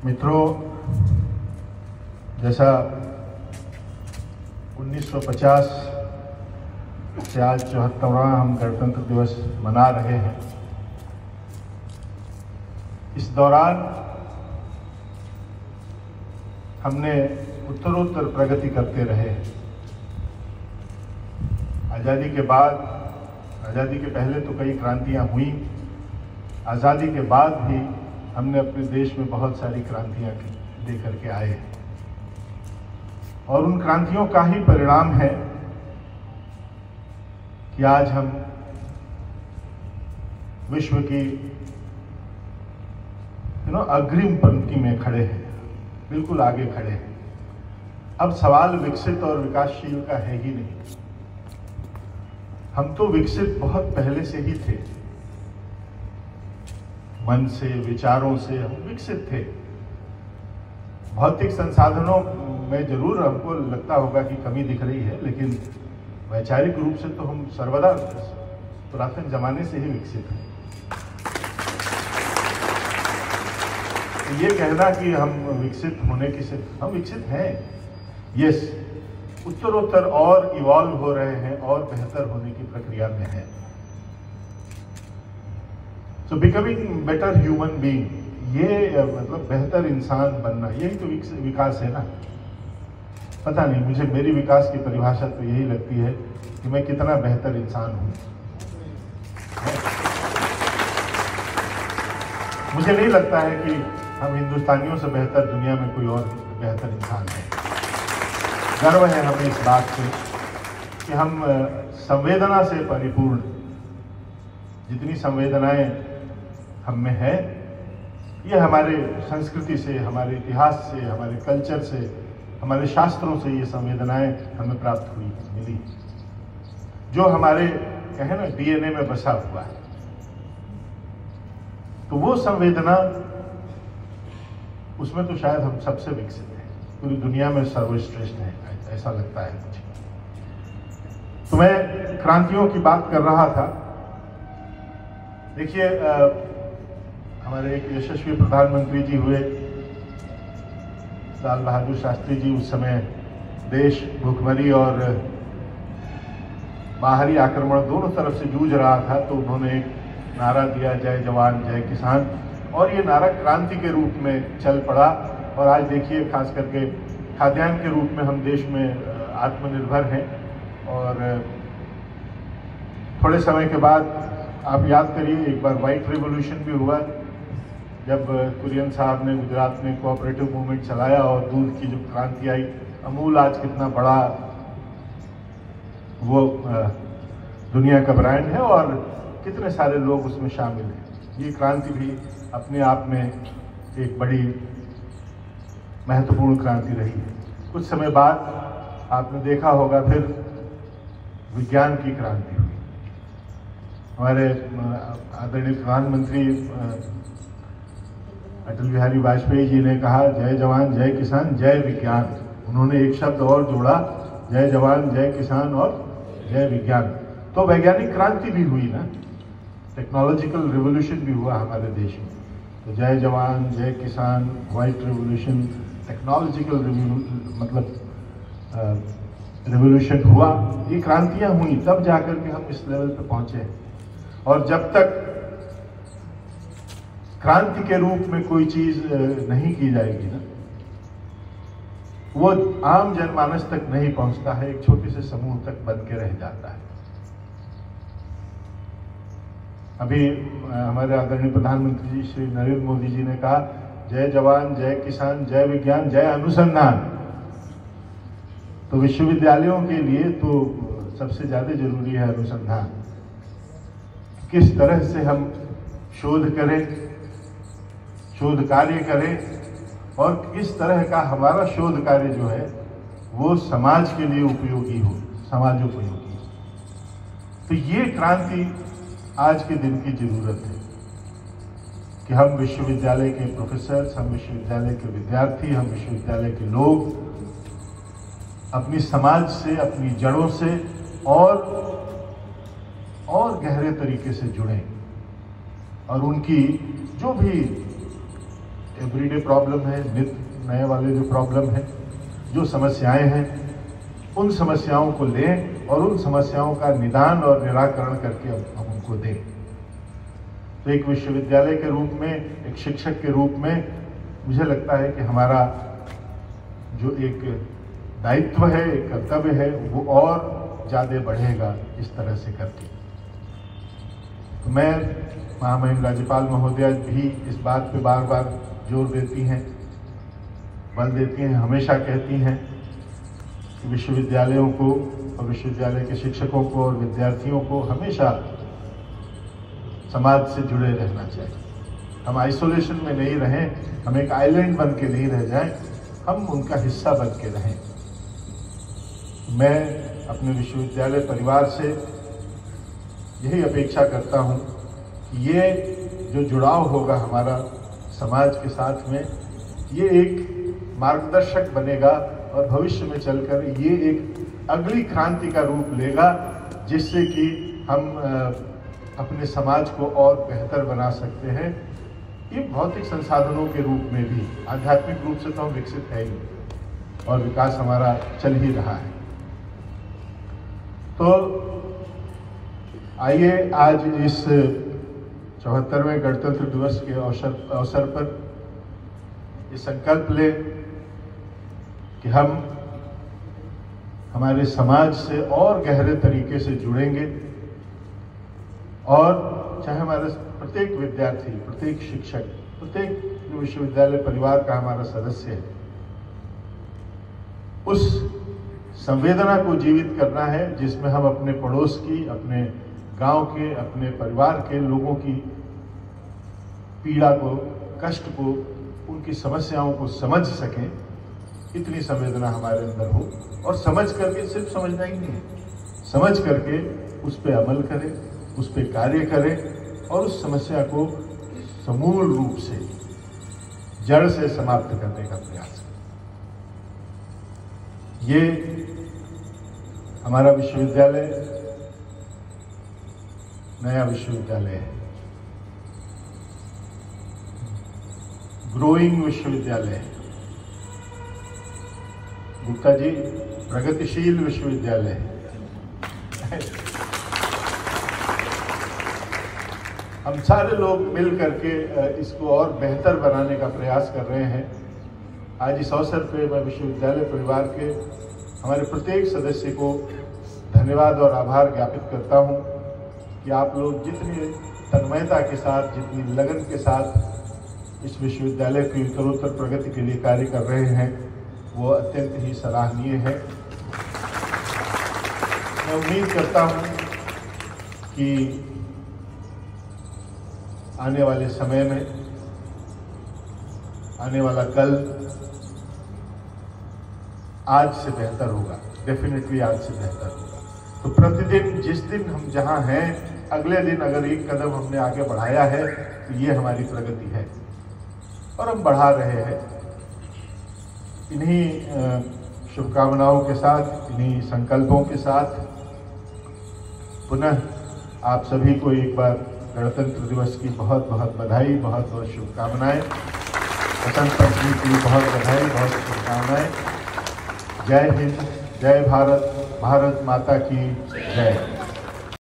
मित्रों, जैसा 1950 से आज 74वां हम गणतंत्र दिवस मना रहे हैं, इस दौरान हमने उत्तरोत्तर प्रगति करते रहे हैं। आज़ादी के बाद, आज़ादी के पहले तो कई क्रांतियां हुई, आज़ादी के बाद भी हमने अपने देश में बहुत सारी क्रांतियां लेकर के आए हैं और उन क्रांतियों का ही परिणाम है कि आज हम विश्व की अग्रिम पंक्ति में खड़े हैं, बिल्कुल आगे खड़े हैं। अब सवाल विकसित और विकासशील का है ही नहीं। हम तो विकसित बहुत पहले से ही थे, मन से, विचारों से हम विकसित थे। भौतिक संसाधनों में जरूर हमको लगता होगा कि कमी दिख रही है, लेकिन वैचारिक रूप से तो हम सर्वदा पुरातन जमाने से ही विकसित हैं। ये कहना कि हम विकसित होने की से हम विकसित हैं, यस, उत्तरोत्तर और इवॉल्व हो रहे हैं और बेहतर होने की प्रक्रिया में है। सो बिकमिंग बेटर ह्यूमन बीइंग, ये मतलब बेहतर इंसान बनना, यही तो विकास है ना। पता नहीं, मुझे मेरी विकास की परिभाषा तो यही लगती है कि मैं कितना बेहतर इंसान हूं। मुझे नहीं लगता है कि हम हिंदुस्तानियों से बेहतर दुनिया में कोई और बेहतर इंसान है। गर्व है हमें इस बात से कि हम संवेदना से परिपूर्ण, जितनी संवेदनाएं हम में है, ये हमारे संस्कृति से, हमारे इतिहास से, हमारे कल्चर से, हमारे शास्त्रों से ये संवेदनाएं हमें प्राप्त हुई, मिली, जो हमारे कहे ना डीएनए में बसा हुआ है। तो वो संवेदना, उसमें तो शायद हम सबसे विकसित हैं, पूरी दुनिया में सर्वश्रेष्ठ है, ऐसा लगता है मुझे। तो मैं क्रांतियों की बात कर रहा था। देखिए, हमारे एक यशस्वी प्रधानमंत्री जी हुए, लाल बहादुर शास्त्री जी। उस समय देश भुखमरी और बाहरी आक्रमण दोनों तरफ से जूझ रहा था, तो उन्होंने एक नारा दिया, जय जवान जय किसान, और ये नारा क्रांति के रूप में चल पड़ा। और आज देखिए, खास करके खाद्यान्न के रूप में हम देश में आत्मनिर्भर हैं। और थोड़े समय के बाद आप याद करिए, एक बार व्हाइट रिवॉल्यूशन भी हुआ, जब कुरियन साहब ने गुजरात में कोऑपरेटिव मूवमेंट चलाया और दूध की जो क्रांति आई। अमूल आज कितना बड़ा वो दुनिया का ब्रांड है और कितने सारे लोग उसमें शामिल हैं। ये क्रांति भी अपने आप में एक बड़ी महत्वपूर्ण क्रांति रही है। कुछ समय बाद आपने देखा होगा, फिर विज्ञान की क्रांति हुई। हमारे आदरणीय प्रधानमंत्री अटल बिहारी वाजपेयी जी ने कहा, जय जवान जय किसान जय विज्ञान। उन्होंने एक शब्द और जोड़ा, जय जवान जय किसान और जय विज्ञान। तो वैज्ञानिक क्रांति भी हुई ना, टेक्नोलॉजिकल रिवोल्यूशन भी हुआ हमारे देश में। तो जय जवान जय किसान, व्हाइट रिवोल्यूशन, टेक्नोलॉजिकल मतलब रिवोल्यूशन हुआ। ये क्रांतियां हुई, तब जाकर के हम इस लेवल पे पहुंचे। और जब तक क्रांति के रूप में कोई चीज नहीं की जाएगी ना, वो आम जनमानस तक नहीं पहुंचता है, एक छोटे से समूह तक बन के रह जाता है। अभी हमारे आदरणीय प्रधानमंत्री जी श्री नरेंद्र मोदी जी ने कहा, जय जवान जय किसान जय विज्ञान जय अनुसंधान। तो विश्वविद्यालयों के लिए तो सबसे ज्यादा जरूरी है अनुसंधान। किस तरह से हम शोध करें, शोध कार्य करें, और किस तरह का हमारा शोध कार्य जो है वो समाज के लिए उपयोगी हो, समाजोपयोगी। तो ये क्रांति आज के दिन की जरूरत है कि हम विश्वविद्यालय के प्रोफेसर, हम विश्वविद्यालय के विद्यार्थी, हम विश्वविद्यालय के लोग अपनी समाज से, अपनी जड़ों से और गहरे तरीके से जुड़ें और उनकी जो भी एवरीडे प्रॉब्लम है, नित्य नए वाले जो प्रॉब्लम है, जो समस्याएं हैं, उन समस्याओं को लें और उन समस्याओं का निदान और निराकरण करके हम उनको दें। तो एक विश्वविद्यालय के रूप में, एक शिक्षक के रूप में मुझे लगता है कि हमारा जो एक दायित्व है, एक कर्तव्य है, वो और ज़्यादा बढ़ेगा इस तरह से करके। तो मैं महामहिम राज्यपाल महोदया भी इस बात पे बार बार जोर देती हैं, बल देती हैं, हमेशा कहती हैं कि विश्वविद्यालयों को और विश्वविद्यालय के शिक्षकों को और विद्यार्थियों को हमेशा समाज से जुड़े रहना चाहिए। हम आइसोलेशन में नहीं रहें, हम एक आइलैंड बन के नहीं रह जाएं, हम उनका हिस्सा बन के रहें। मैं अपने विश्वविद्यालय परिवार से यही अपेक्षा करता हूं कि ये जो जुड़ाव होगा हमारा समाज के साथ में, ये एक मार्गदर्शक बनेगा और भविष्य में चलकर ये एक अगली क्रांति का रूप लेगा, जिससे कि हम अपने समाज को और बेहतर बना सकते हैं। ये भौतिक संसाधनों के रूप में भी, आध्यात्मिक रूप से तो हम विकसित है ही और विकास हमारा चल ही रहा है। तो आइए आज इस 74वें गणतंत्र दिवस के अवसर पर ये संकल्प ले कि हम हमारे समाज से और गहरे तरीके से जुड़ेंगे और चाहे हमारे प्रत्येक विद्यार्थी, प्रत्येक शिक्षक, प्रत्येक जो विश्वविद्यालय परिवार का हमारा सदस्य है, उस संवेदना को जीवित करना है जिसमें हम अपने पड़ोस की, अपने गांव के, अपने परिवार के लोगों की पीड़ा को, कष्ट को, उनकी समस्याओं को समझ सकें। इतनी संवेदना हमारे अंदर हो और समझ करके, सिर्फ समझना ही नहीं है, समझ करके उस पर अमल करें, उस पर कार्य करें और उस समस्या को समूल रूप से, जड़ से समाप्त करने का प्रयास करें। ये हमारा विश्वविद्यालय नया विश्वविद्यालय है, ग्रोइंग विश्वविद्यालय है। गुप्ता जी, प्रगतिशील विश्वविद्यालय है। हम सारे लोग मिल करके इसको और बेहतर बनाने का प्रयास कर रहे हैं। आज इस अवसर पे मैं विश्वविद्यालय परिवार के हमारे प्रत्येक सदस्य को धन्यवाद और आभार ज्ञापित करता हूं कि आप लोग जितनी तन्मयता के साथ, जितनी लगन के साथ इस विश्वविद्यालय की उत्तरोत्तर प्रगति के लिए कार्य कर रहे हैं, वो अत्यंत ही सराहनीय है। मैं उम्मीद करता हूं कि आने वाले समय में, आने वाला कल आज से बेहतर होगा, डेफिनेटली आज से बेहतर होगा। तो प्रतिदिन, जिस दिन हम जहां हैं, अगले दिन अगर एक कदम हमने आगे बढ़ाया है तो ये हमारी प्रगति है और हम बढ़ा रहे हैं। इन्हीं शुभकामनाओं के साथ, इन्हीं संकल्पों के साथ पुनः आप सभी को एक बार गणतंत्र दिवस की बहुत बहुत बधाई, बहुत बहुत शुभकामनाएं। बसंत पंचमी की बहुत बधाई, बहुत शुभकामनाएं। जय हिंद, जय भारत, भारत माता की जय।